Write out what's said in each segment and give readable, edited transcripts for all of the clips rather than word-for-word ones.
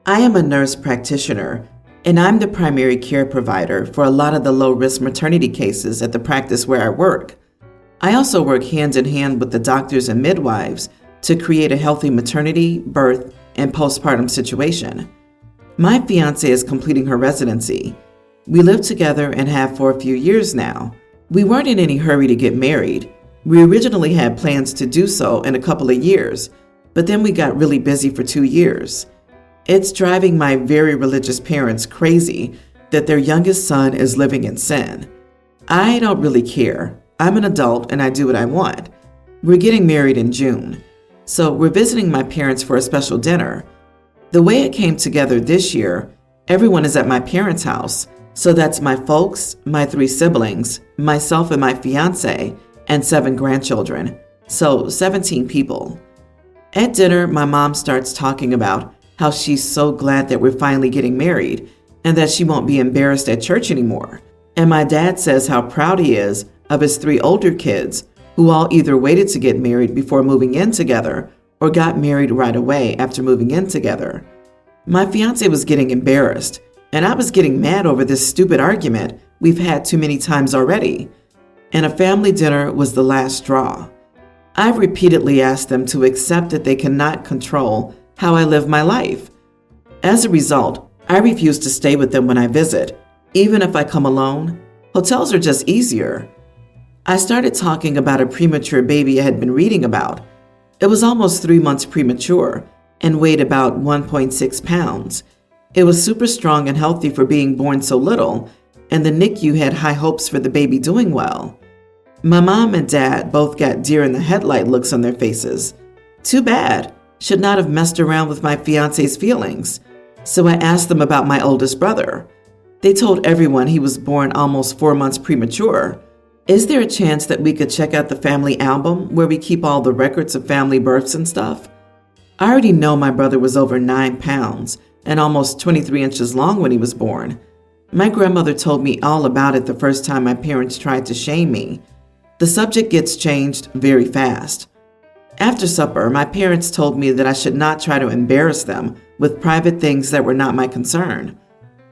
I am a nurse practitioner, and I'm the primary care provider for a lot of the low-risk maternity cases at the practice where I work. I also work hand in hand with the doctors and midwives to create a healthy maternity, birth, and postpartum situation. My fiancée is completing her residency. We live together and have for a few years now. We weren't in any hurry to get married. We originally had plans to do so in a couple of years, but then we got really busy for 2 years. It's driving my very religious parents crazy that their youngest son is living in sin. I don't really care. I'm an adult and I do what I want. We're getting married in June, so we're visiting my parents for a special dinner. The way it came together this year, everyone is at my parents' house, so that's my folks, my 3 siblings, myself and my fiancé, and 7 grandchildren, so 17 people. At dinner, my mom starts talking about how she's so glad that we're finally getting married and that she won't be embarrassed at church anymore. And my dad says how proud he is of his 3 older kids who all either waited to get married before moving in together or got married right away after moving in together. My fiancé was getting embarrassed, and I was getting mad over this stupid argument we've had too many times already. And a family dinner was the last straw. I've repeatedly asked them to accept that they cannot control how I live my life. As a result, I refuse to stay with them when I visit, even if I come alone. Hotels are just easier. I started talking about a premature baby I had been reading about. It was almost 3 months premature and weighed about 1.6 pounds. It was super strong and healthy for being born so little, and the NICU had high hopes for the baby doing well. My mom and dad both got deer in the headlight looks on their faces. Too bad. Should not have messed around with my fiancé's feelings. So I asked them about my oldest brother. They told everyone he was born almost 4 months premature. Is there a chance that we could check out the family album where we keep all the records of family births and stuff? I already know my brother was over 9 pounds and almost 23 inches long when he was born. My grandmother told me all about it the first time my parents tried to shame me. The subject gets changed very fast. After supper, my parents told me that I should not try to embarrass them with private things that were not my concern.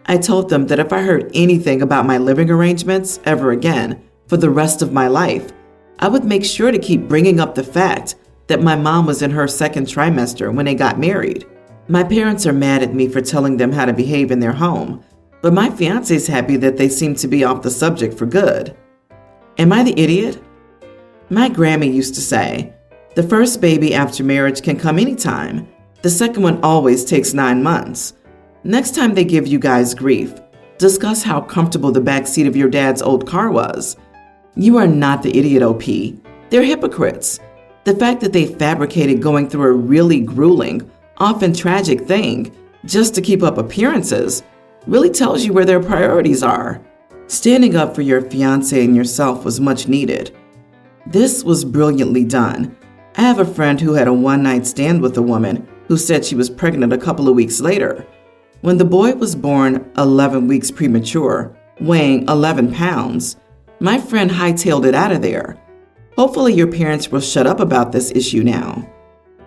I told them that if I heard anything about my living arrangements ever again for the rest of my life, I would make sure to keep bringing up the fact that my mom was in her 2nd trimester when they got married. My parents are mad at me for telling them how to behave in their home, but my fiancé's happy that they seem to be off the subject for good. Am I the idiot? My Grammy used to say, the first baby after marriage can come anytime. The second one always takes 9 months. Next time they give you guys grief, discuss how comfortable the back seat of your dad's old car was. You are not the idiot, OP. They're hypocrites. The fact that they fabricated going through a really grueling, often tragic thing just to keep up appearances really tells you where their priorities are. Standing up for your fiancé and yourself was much needed. This was brilliantly done. I have a friend who had a one-night stand with a woman who said she was pregnant a couple of weeks later. When the boy was born 11 weeks premature, weighing 11 pounds, my friend hightailed it out of there. Hopefully your parents will shut up about this issue now.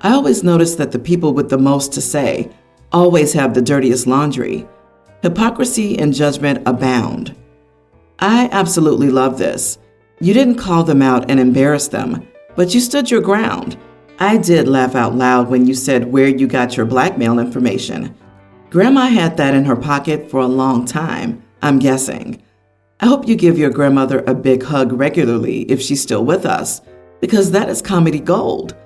I always notice that the people with the most to say always have the dirtiest laundry. Hypocrisy and judgment abound. I absolutely love this. You didn't call them out and embarrass them, but you stood your ground. I did laugh out loud when you said where you got your blackmail information. Grandma had that in her pocket for a long time, I'm guessing. I hope you give your grandmother a big hug regularly if she's still with us, because that is comedy gold.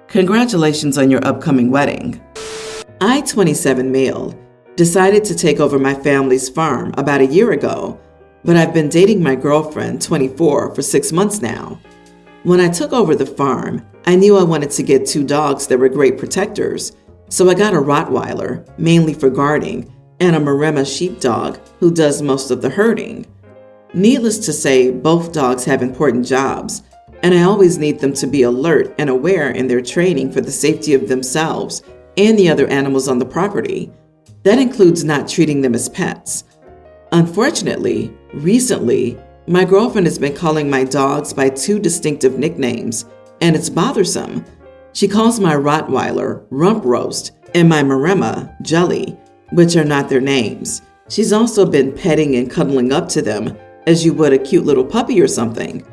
Congratulations on your upcoming wedding. I, 27 male, decided to take over my family's farm about a year ago, but I've been dating my girlfriend, 24, for 6 months now. When I took over the farm, I knew I wanted to get 2 dogs that were great protectors, so I got a Rottweiler, mainly for guarding, and a Maremma sheepdog who does most of the herding. Needless to say, both dogs have important jobs, and I always need them to be alert and aware in their training for the safety of themselves and the other animals on the property. That includes not treating them as pets. Unfortunately, recently, my girlfriend has been calling my dogs by 2 distinctive nicknames, and it's bothersome. She calls my Rottweiler Rump Roast and my Maremma Jelly, which are not their names. She's also been petting and cuddling up to them as you would a cute little puppy or something.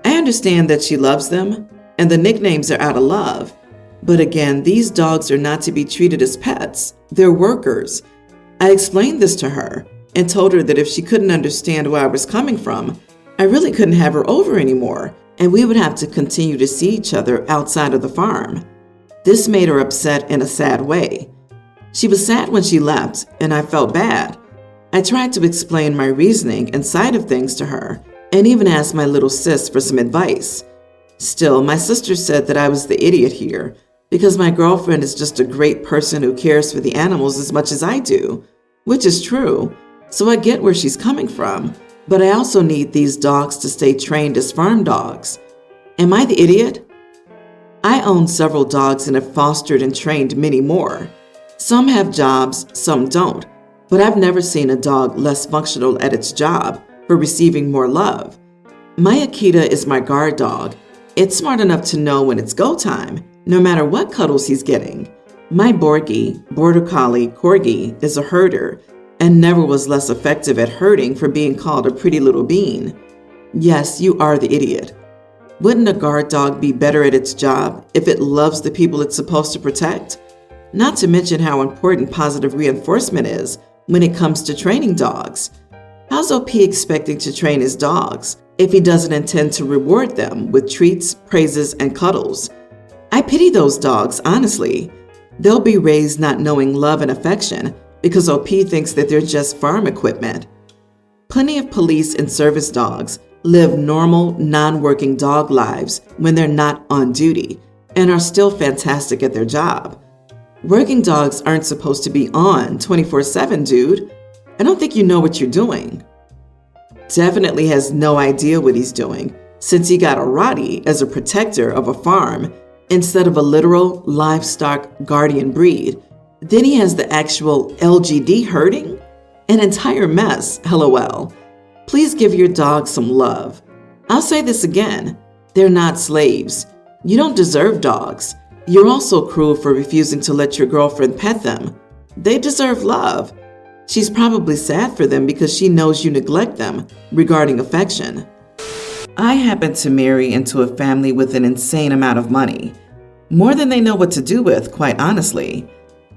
I understand that she loves them, and the nicknames are out of love. But again, these dogs are not to be treated as pets. They're workers. I explained this to her and told her that if she couldn't understand where I was coming from, I really couldn't have her over anymore, and we would have to continue to see each other outside of the farm. This made her upset in a sad way. She was sad when she left, and I felt bad. I tried to explain my reasoning and side of things to her, and even asked my little sis for some advice. Still, my sister said that I was the idiot here, because my girlfriend is just a great person who cares for the animals as much as I do, which is true, so I get where she's coming from, but I also need these dogs to stay trained as farm dogs. Am I the idiot? I own several dogs and have fostered and trained many more. Some have jobs, some don't, but I've never seen a dog less functional at its job for receiving more love. My Aita is my guard dog. It's smart enough to know when it's go time, no matter what cuddles he's getting. My Borgie, Border Collie, Corgi, is a herder and never was less effective at herding for being called a pretty little bean. Yes, you are the idiot. Wouldn't a guard dog be better at its job if it loves the people it's supposed to protect? Not to mention how important positive reinforcement is when it comes to training dogs. How's OP expecting to train his dogs if he doesn't intend to reward them with treats, praises, and cuddles? I pity those dogs, honestly. They'll be raised not knowing love and affection because OP thinks that they're just farm equipment. Plenty of police and service dogs live normal, non-working dog lives when they're not on duty and are still fantastic at their job. Working dogs aren't supposed to be on 24/7, dude. I don't think you know what you're doing. Definitely has no idea what he's doing since he got a Rottie as a protector of a farm instead of a literal livestock guardian breed. Then he has the actual LGD herding? An entire mess, LOL. Please give your dog some love. I'll say this again. They're not slaves. You don't deserve dogs. You're also cruel for refusing to let your girlfriend pet them. They deserve love. She's probably sad for them because she knows you neglect them regarding affection. I happen to marry into a family with an insane amount of money. More than they know what to do with, quite honestly.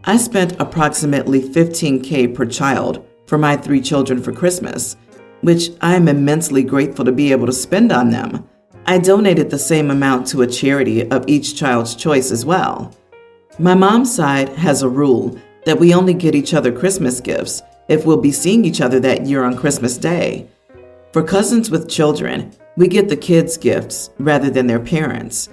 I spent approximately $15,000 per child for my 3 children for Christmas, which I am immensely grateful to be able to spend on them. I donated the same amount to a charity of each child's choice as well. My mom's side has a rule that we only get each other Christmas gifts if we'll be seeing each other that year on Christmas Day. For cousins with children, we get the kids' gifts rather than their parents.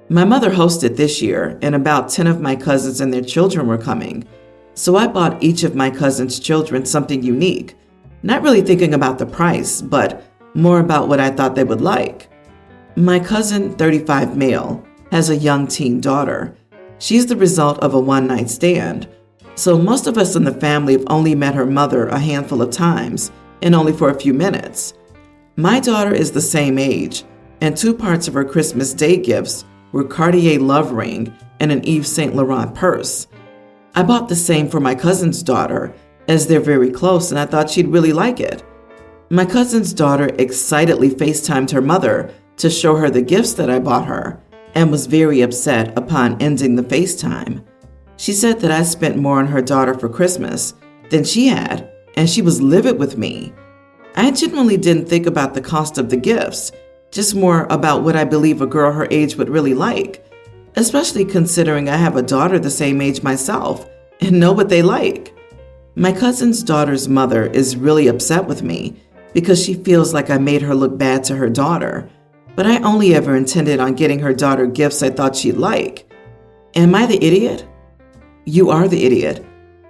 My mother hosted this year, and about 10 of my cousins and their children were coming. So I bought each of my cousins' children something unique, not really thinking about the price, but more about what I thought they would like. My cousin, 35 male, has a young teen daughter. She's the result of a one-night stand. So most of us in the family have only met her mother a handful of times, and only for a few minutes. My daughter is the same age, and 2 parts of her Christmas Day gifts were Cartier love ring and an Yves Saint Laurent purse. I bought the same for my cousin's daughter, as they're very close and I thought she'd really like it. My cousin's daughter excitedly FaceTimed her mother to show her the gifts that I bought her, and was very upset upon ending the FaceTime. She said that I spent more on her daughter for Christmas than she had, and she was livid with me. I genuinely didn't think about the cost of the gifts, just more about what I believe a girl her age would really like, especially considering I have a daughter the same age myself and know what they like. My cousin's daughter's mother is really upset with me because she feels like I made her look bad to her daughter, but I only ever intended on getting her daughter gifts I thought she'd like. Am I the idiot? You are the idiot.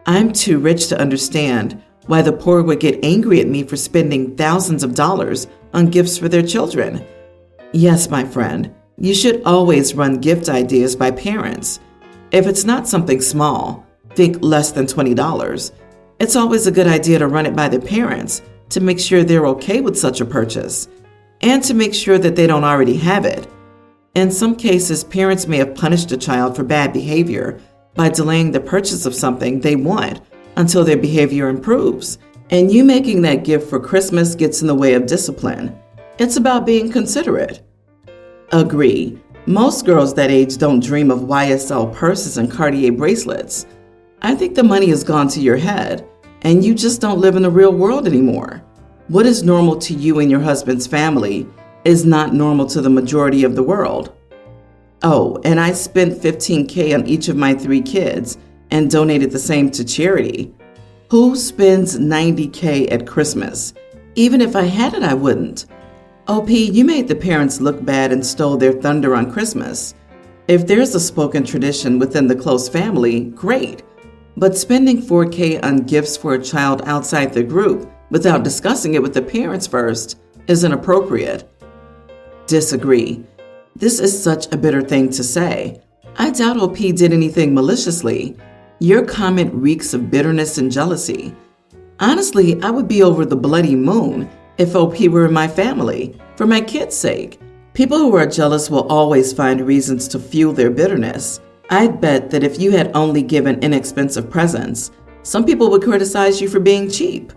I'm too rich to understand why the poor would get angry at me for spending thousands of dollars on gifts for their children. Yes, my friend, you should always run gift ideas by parents. If it's not something small, think less than $20. It's always a good idea to run it by the parents to make sure they're okay with such a purchase, and to make sure that they don't already have it. In some cases, parents may have punished a child for bad behavior by delaying the purchase of something they want until their behavior improves. And you making that gift for Christmas gets in the way of discipline. It's about being considerate. Agree. Most girls that age don't dream of YSL purses and Cartier bracelets. I think the money has gone to your head, and you just don't live in the real world anymore. What is normal to you and your husband's family is not normal to the majority of the world. Oh, and I spent $15,000 on each of my 3 kids and donated the same to charity. Who spends $90,000 at Christmas? Even if I had it, I wouldn't. OP, you made the parents look bad and stole their thunder on Christmas. If there's a spoken tradition within the close family, great. But spending $4,000 on gifts for a child outside the group without discussing it with the parents first isn't appropriate. Disagree. This is such a bitter thing to say. I doubt OP did anything maliciously. Your comment reeks of bitterness and jealousy. Honestly, I would be over the bloody moon if OP were in my family, for my kids' sake. People who are jealous will always find reasons to fuel their bitterness. I'd bet that if you had only given inexpensive presents, some people would criticize you for being cheap.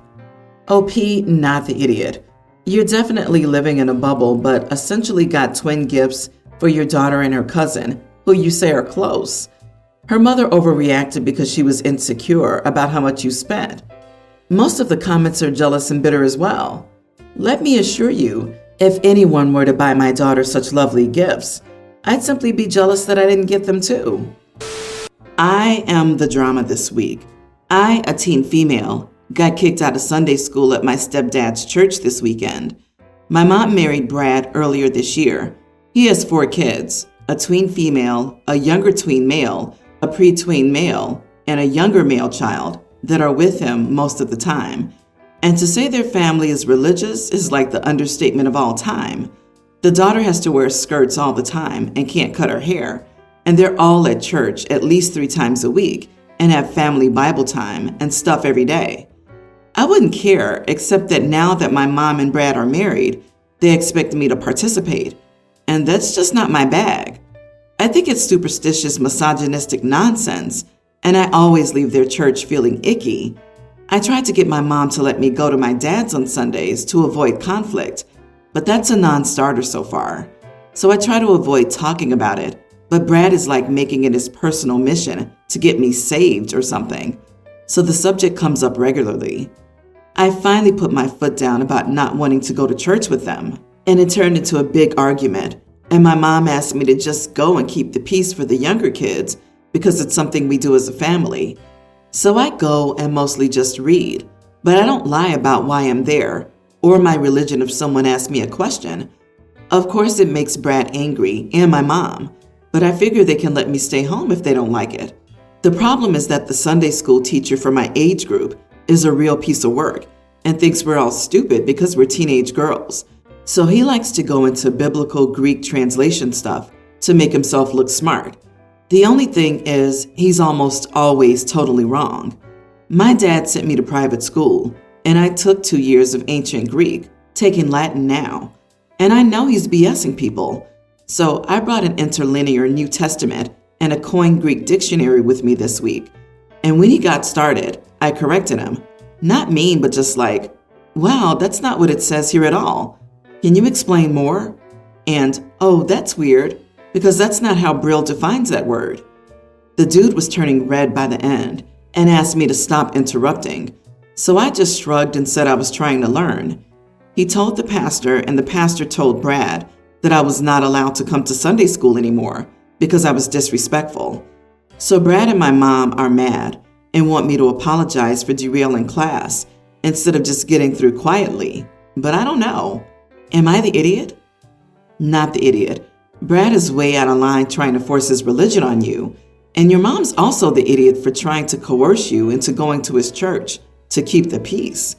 OP, not the idiot. You're definitely living in a bubble, but essentially got twin gifts for your daughter and her cousin, who you say are close. Her mother overreacted because she was insecure about how much you spent. Most of the comments are jealous and bitter as well. Let me assure you, if anyone were to buy my daughter such lovely gifts, I'd simply be jealous that I didn't get them too. I am the drama this week. I, a teen female, got kicked out of Sunday school at my stepdad's church this weekend. My mom married Brad earlier this year. He has 4 kids, a tween female, a younger tween male, a pre-tween male, and a younger male child that are with him most of the time. And to say their family is religious is like the understatement of all time. The daughter has to wear skirts all the time and can't cut her hair. And they're all at church at least 3 times a week and have family Bible time and stuff every day. I wouldn't care, except that now that my mom and Brad are married, they expect me to participate. And that's just not my bag. I think it's superstitious, misogynistic nonsense, and I always leave their church feeling icky. I tried to get my mom to let me go to my dad's on Sundays to avoid conflict, but that's a non-starter so far. So I try to avoid talking about it, but Brad is like making it his personal mission to get me saved or something. So the subject comes up regularly. I finally put my foot down about not wanting to go to church with them, and it turned into a big argument, and my mom asked me to just go and keep the peace for the younger kids because it's something we do as a family. So I go and mostly just read, but I don't lie about why I'm there or my religion if someone asks me a question. Of course, it makes Brad angry and my mom, but I figure they can let me stay home if they don't like it. The problem is that the Sunday school teacher for my age group is a real piece of work and thinks we're all stupid because we're teenage girls. So he likes to go into biblical Greek translation stuff to make himself look smart. The only thing is, he's almost always totally wrong. My dad sent me to private school, and I took 2 years of ancient Greek, taking Latin now. And I know he's BSing people. So I brought an interlinear New Testament and a coined Greek dictionary with me this week. And when he got started, I corrected him. Not mean, but just like, wow, that's not what it says here at all. Can you explain more? And, oh, that's weird, because that's not how Brill defines that word. The dude was turning red by the end and asked me to stop interrupting. So I just shrugged and said I was trying to learn. He told the pastor, and the pastor told Brad that I was not allowed to come to Sunday school anymore because I was disrespectful. So Brad and my mom are mad and want me to apologize for derailing class instead of just getting through quietly. But I don't know. Am I the idiot? Not the idiot. Brad is way out of line trying to force his religion on you, and your mom's also the idiot for trying to coerce you into going to his church to keep the peace.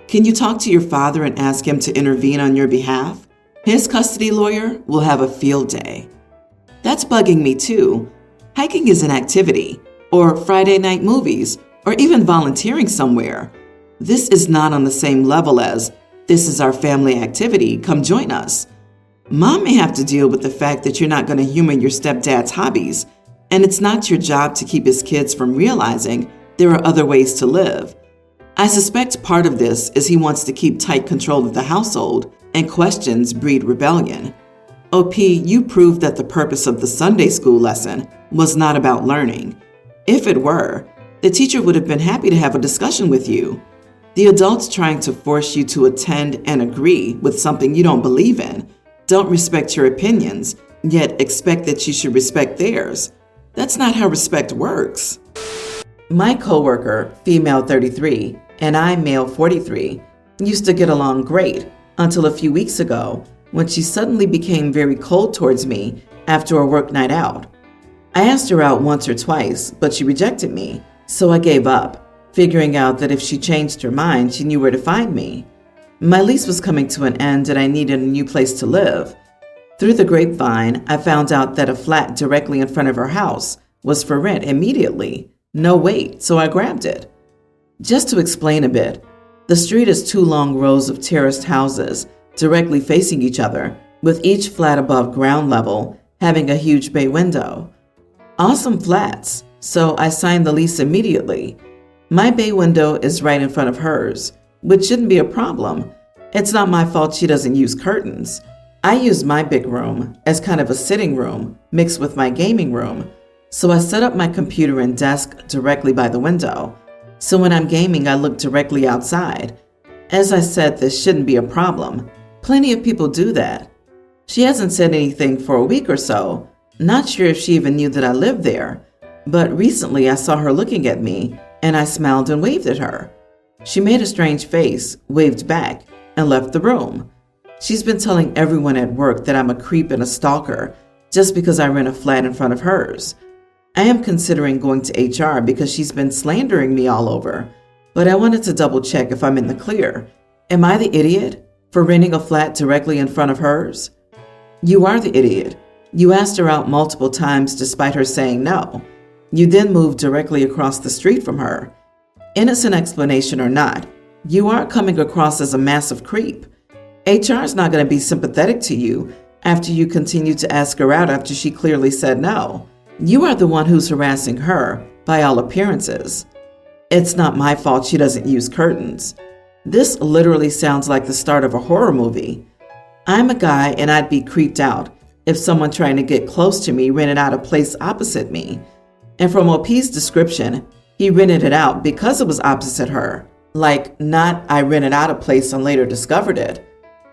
Can you talk to your father and ask him to intervene on your behalf? His custody lawyer will have a field day. That's bugging me too. Hiking is an activity, or Friday night movies, or even volunteering somewhere. This is not on the same level as, this is our family activity, come join us. Mom may have to deal with the fact that you're not going to humor your stepdad's hobbies, and it's not your job to keep his kids from realizing There are other ways to live. I suspect part of this is he wants to keep tight control of the household, and questions breed rebellion. OP, you proved that the purpose of the Sunday school lesson was not about learning. If it were, the teacher would have been happy to have a discussion with you. The adults trying to force you to attend and agree with something you don't believe in don't respect your opinions, yet expect that you should respect theirs. That's not how respect works. My coworker, female 33, and I, male 43, used to get along great until a few weeks ago when she suddenly became very cold towards me after a work night out. I asked her out once or twice, but she rejected me, so I gave up, figuring out that if she changed her mind, she knew where to find me. My lease was coming to an end and I needed a new place to live. Through the grapevine, I found out that a flat directly in front of her house was for rent immediately. No wait, so I grabbed it. Just to explain a bit, the street is 2 long rows of terraced houses directly facing each other, with each flat above ground level having a huge bay window. Awesome flats, so I signed the lease immediately. My bay window is right in front of hers, which shouldn't be a problem. It's not my fault she doesn't use curtains. I use my big room as kind of a sitting room mixed with my gaming room, so I set up my computer and desk directly by the window. So when I'm gaming, I look directly outside. As I said, this shouldn't be a problem. Plenty of people do that. She hasn't said anything for a week or so. Not sure if she even knew that I lived there. But recently I saw her looking at me, and I smiled and waved at her. She made a strange face, waved back, and left the room. She's been telling everyone at work that I'm a creep and a stalker just because I rent a flat in front of hers. I am considering going to HR because she's been slandering me all over, but I wanted to double check if I'm in the clear. Am I the idiot for renting a flat directly in front of hers? You are the idiot. You asked her out multiple times despite her saying no. You then moved directly across the street from her. Innocent explanation or not, you are coming across as a massive creep. HR is not going to be sympathetic to you after you continue to ask her out after she clearly said no. You are the one who's harassing her, by all appearances. It's not my fault she doesn't use curtains. This literally sounds like the start of a horror movie. I'm a guy and I'd be creeped out if someone trying to get close to me rented out a place opposite me. And from OP's description, he rented it out because it was opposite her. Like, not I rented out a place and later discovered it.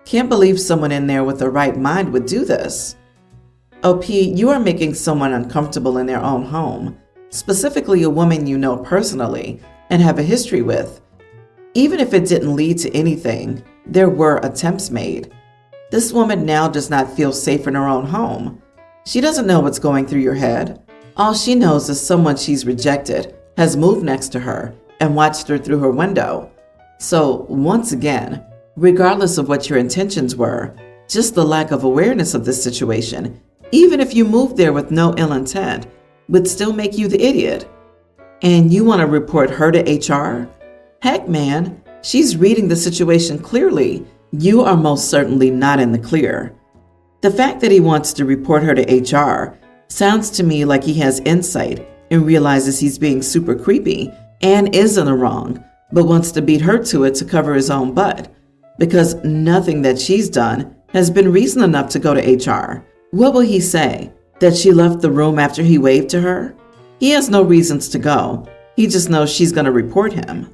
Can't believe someone in there with the right mind would do this. OP, you are making someone uncomfortable in their own home, specifically a woman you know personally and have a history with. Even if it didn't lead to anything, there were attempts made. This woman now does not feel safe in her own home. She doesn't know what's going through your head. All she knows is someone she's rejected has moved next to her and watched her through her window. So, once again, regardless of what your intentions were, just the lack of awareness of this situation, even if you moved there with no ill intent, would still make you the idiot. And you want to report her to HR? Heck, man, she's reading the situation clearly. You are most certainly not in the clear. The fact that he wants to report her to HR sounds to me like he has insight and realizes he's being super creepy and is in the wrong, but wants to beat her to it to cover his own butt, because nothing that she's done has been reason enough to go to HR. What will he say? That she left the room after he waved to her? He has no reasons to go. He just knows she's going to report him.